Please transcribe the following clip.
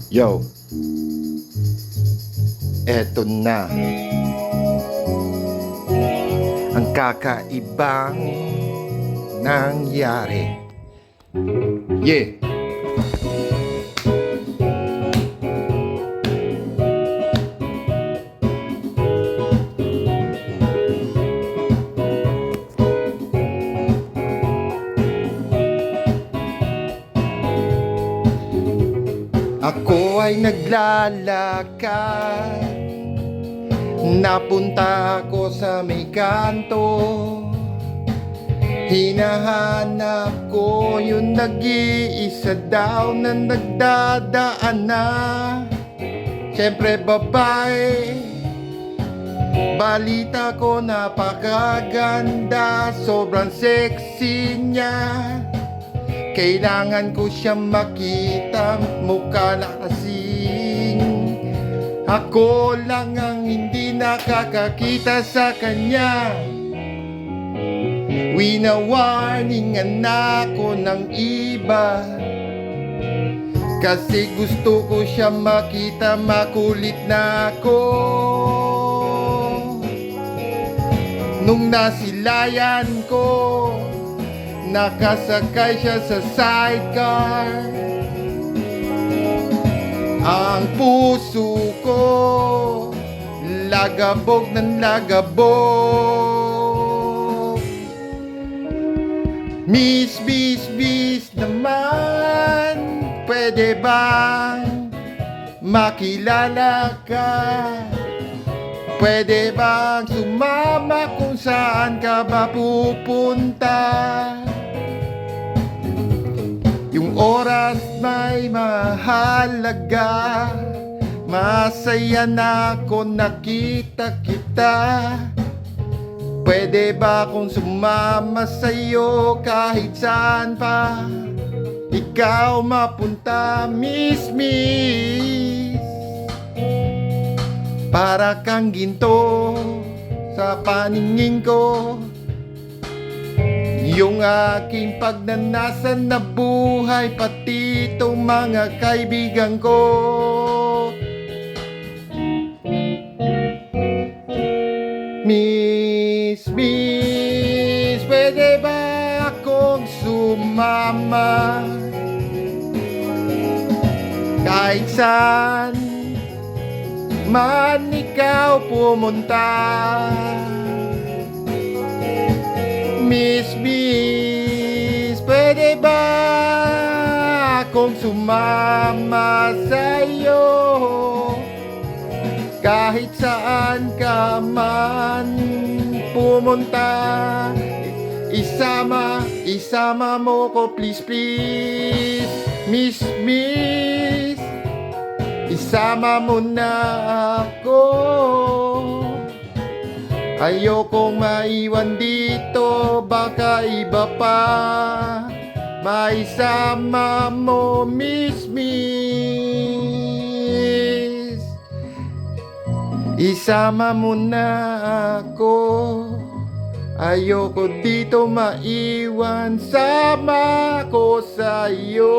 Yo, eto na ang kakaibang nangyari. Yeah. Ako ay naglalakad, napunta ako sa may kanto. Hinahanap ko yung nag-iisa daw na nagdadaan na. Siyempre babae, balita ko napakaganda, sobrang sexy niya. Kailangan ko siyang makita, mukha na kasing ako lang ang hindi nakakakita sa kanya. Wina-warningan ako ng iba, kasi gusto ko siya makita, makulit na ako. Nung nasilayan ko, nakasakay siya sa sidecar. Ang puso ko lagabog ng lagabog. Miss naman, pwede bang makilala ka? Pwede bang sumama kung saan ka ba pupunta? Yung oras may mahalaga, masaya na ako nakita kita. Pwede ba akong sumama sa'yo kahit saan pa ikaw mapunta, miss? Para kang ginto sa paningin ko, yung aking pagnanasan na buhay, pati itong mga kaibigan ko. Miss, pwede ba akong sumama kahit saan man ikaw pumunta? Miss, pwede ba akong sumama sa'yo kahit saan ka man pumunta? Isama mo ko please, miss. Isama mo na ako. Ayokong maiwan dito, baka iba pa maisama mo, miss. Isama mo na ako. Ayoko dito maiwan, sama ko sa'yo.